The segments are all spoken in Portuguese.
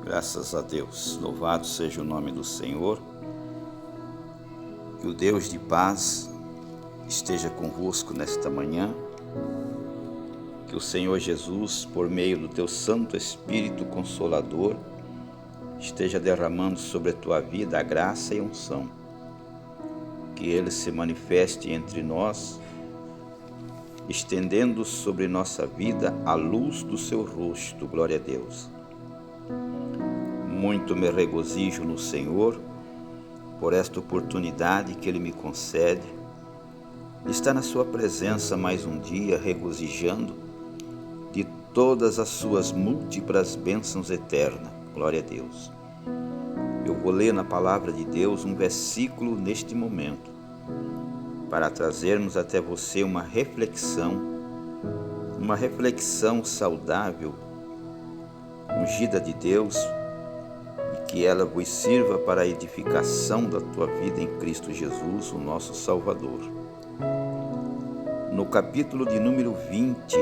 Graças a Deus, louvado seja o nome do Senhor. Que o Deus de paz esteja convosco nesta manhã. Que o Senhor Jesus, por meio do teu Santo Espírito Consolador, esteja derramando sobre a tua vida a graça e a unção. Que Ele se manifeste entre nós, estendendo sobre nossa vida a luz do seu rosto. Glória a Deus. Muito me regozijo no Senhor por esta oportunidade que Ele me concede de estar na sua presença mais um dia, regozijando de todas as suas múltiplas bênçãos eternas. Glória a Deus. Eu vou ler na palavra de Deus um versículo neste momento, para trazermos até você uma reflexão saudável, ungida de Deus, e que ela vos sirva para a edificação da tua vida em Cristo Jesus, o nosso Salvador. No capítulo de número 20,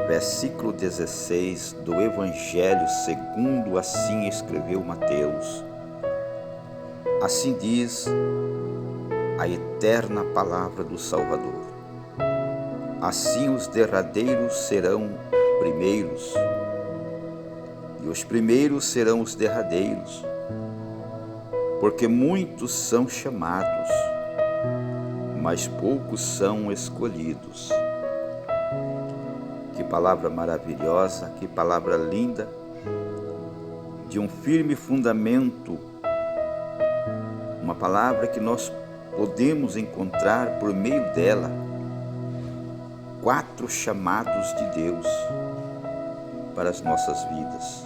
versículo 16 do Evangelho segundo assim escreveu Mateus. Assim diz a eterna palavra do Salvador: assim os derradeiros serão primeiros, e os primeiros serão os derradeiros, porque muitos são chamados, mas poucos são escolhidos. Que palavra maravilhosa, que palavra linda, de um firme fundamento, uma palavra que nós podemos encontrar por meio dela 4 chamados de Deus para as nossas vidas.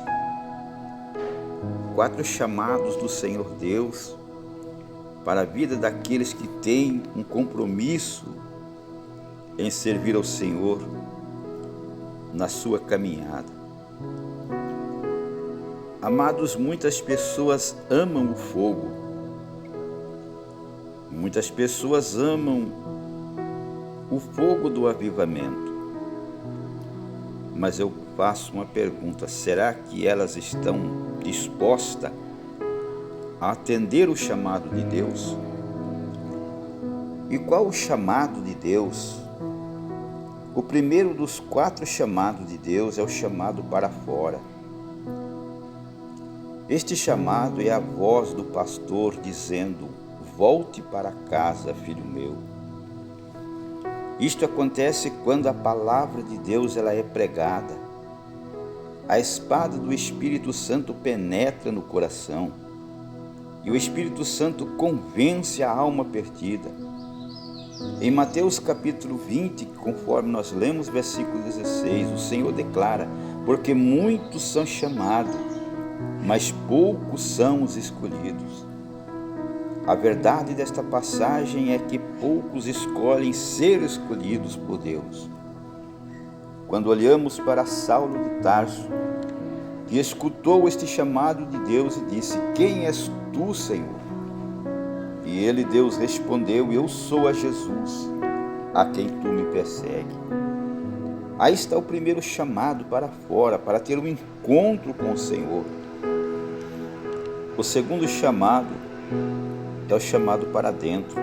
4 chamados do Senhor Deus para a vida daqueles que têm um compromisso em servir ao Senhor na sua caminhada. Amados, muitas pessoas amam o fogo, muitas pessoas amam o fogo do avivamento, mas eu faço uma pergunta: será que elas estão dispostas a atender o chamado de Deus? E qual o chamado de Deus? O primeiro dos 4 chamados de Deus é o chamado para fora. Este chamado é a voz do pastor dizendo: volte para casa, filho meu. Isto acontece quando a palavra de Deus ela é pregada. A espada do Espírito Santo penetra no coração e o Espírito Santo convence a alma perdida. Em Mateus capítulo 20, conforme nós lemos versículo 16, o Senhor declara: porque muitos são chamados, mas poucos são os escolhidos. A verdade desta passagem é que poucos escolhem ser escolhidos por Deus. Quando olhamos para Saulo de Tarso, que escutou este chamado de Deus e disse: quem és tu, Senhor? E ele, Deus, respondeu: eu sou a Jesus, a quem tu me persegue. Aí está o primeiro chamado para fora, para ter um encontro com o Senhor. O segundo chamado é o chamado para dentro.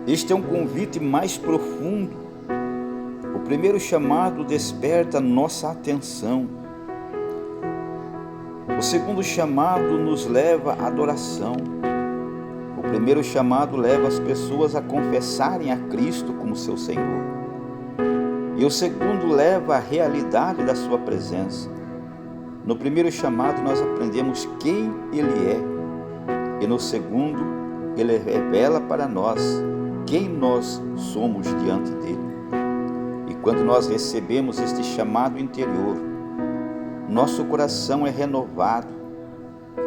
Este é um convite mais profundo. O primeiro chamado desperta nossa atenção. O segundo chamado nos leva à adoração. O primeiro chamado leva as pessoas a confessarem a Cristo como seu Senhor. E o segundo leva à realidade da sua presença. No primeiro chamado nós aprendemos quem Ele é. E no segundo, Ele revela para nós quem nós somos diante dEle. E quando nós recebemos este chamado interior, nosso coração é renovado,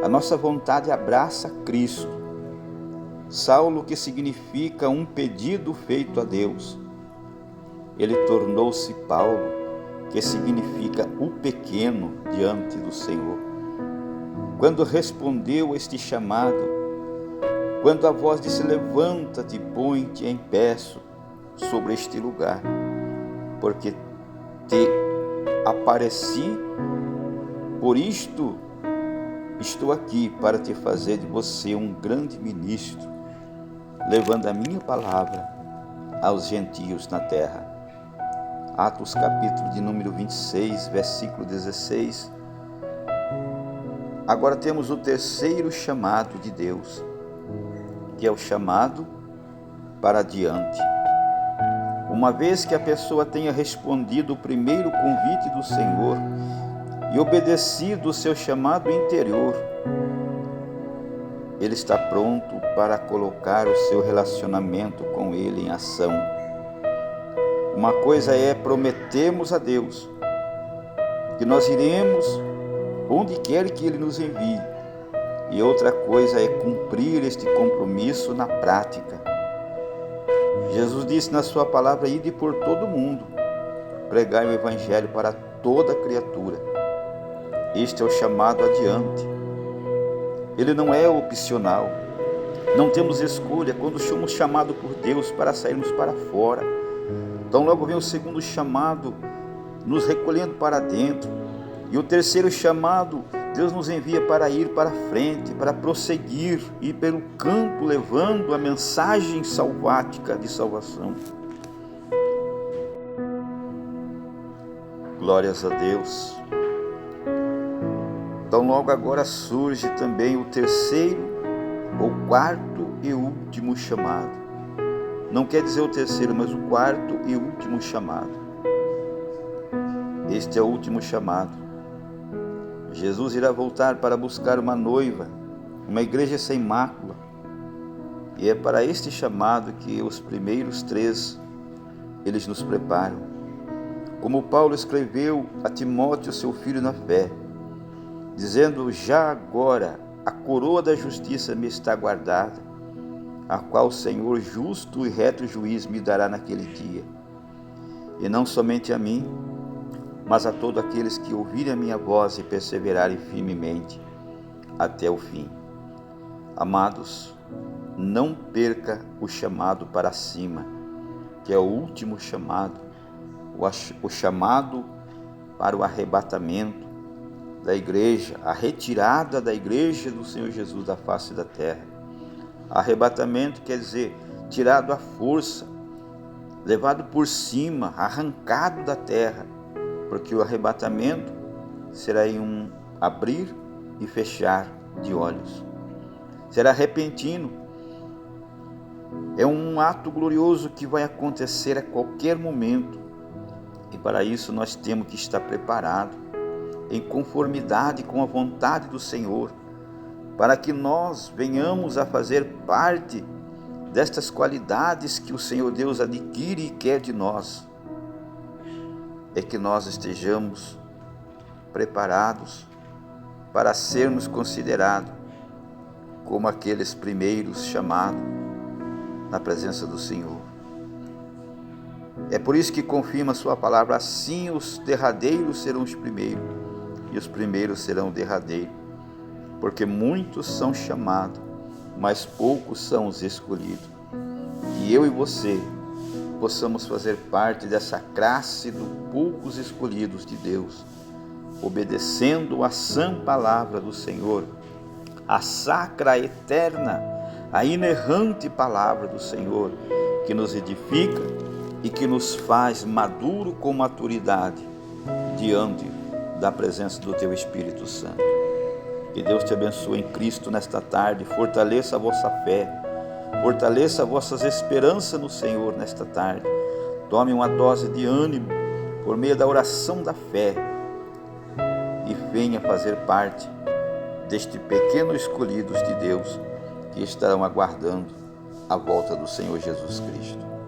a nossa vontade abraça Cristo. Saulo, que significa um pedido feito a Deus, ele tornou-se Paulo, que significa o pequeno diante do Senhor. Quando respondeu este chamado, quando a voz disse: levanta-te e põe-te em pé sobre este lugar, porque te apareci Por isto estou aqui para te fazer de você um grande ministro, levando a minha palavra aos gentios na terra. Atos capítulo de número 26, versículo 16. Agora temos o terceiro chamado de Deus, que é o chamado para adiante. Uma vez que a pessoa tenha respondido o primeiro convite do Senhor e obedecido o seu chamado interior, ele está pronto para colocar o seu relacionamento com Ele em ação. Uma coisa é prometermos a Deus que nós iremos onde quer que Ele nos envie, e outra coisa é cumprir este compromisso na prática. Jesus disse na sua palavra: ide por todo o mundo, pregai o Evangelho para toda criatura. Este é o chamado adiante. Ele não é opcional. Não temos escolha quando somos chamados por Deus para sairmos para fora. Então logo vem o segundo chamado, nos recolhendo para dentro. E o terceiro chamado, Deus nos envia para ir para frente, para prosseguir, ir pelo campo levando a mensagem salvática de salvação. Glórias a Deus. Então logo agora surge também o terceiro, ou quarto e último chamado. Não quer dizer o terceiro, mas o quarto e último chamado. Este é o último chamado. Jesus irá voltar para buscar uma noiva, uma igreja sem mácula. E é para este chamado que os primeiros três, eles nos preparam. Como Paulo escreveu a Timóteo, seu filho na fé, dizendo: já agora a coroa da justiça me está guardada, a qual o Senhor justo e reto juiz me dará naquele dia. E não somente a mim, mas a todos aqueles que ouvirem a minha voz e perseverarem firmemente até o fim. Amados, não perca o chamado para cima, que é o último chamado, o chamado para o arrebatamento da igreja, a retirada da igreja do Senhor Jesus da face da terra. Arrebatamento quer dizer tirado à força, levado por cima, arrancado da terra, porque o arrebatamento será em um abrir e fechar de olhos. Será repentino. É um ato glorioso que vai acontecer a qualquer momento. E para isso nós temos que estar preparados, em conformidade com a vontade do Senhor, para que nós venhamos a fazer parte destas qualidades que o Senhor Deus adquire e quer de nós. É que nós estejamos preparados para sermos considerados como aqueles primeiros chamados na presença do Senhor. É por isso que confirma a sua palavra: assim os derradeiros serão os primeiros, e os primeiros serão derradeiros, porque muitos são chamados, mas poucos são os escolhidos. Que eu e você possamos fazer parte dessa classe dos poucos escolhidos de Deus, obedecendo a sã palavra do Senhor, a sacra, eterna, a inerrante palavra do Senhor, que nos edifica e que nos faz maduro com maturidade diante da presença do Teu Espírito Santo. Que Deus te abençoe em Cristo nesta tarde, fortaleça a vossa fé, fortaleça vossas esperanças no Senhor nesta tarde. Tome uma dose de ânimo por meio da oração da fé e venha fazer parte deste pequeno escolhidos de Deus que estarão aguardando a volta do Senhor Jesus Cristo.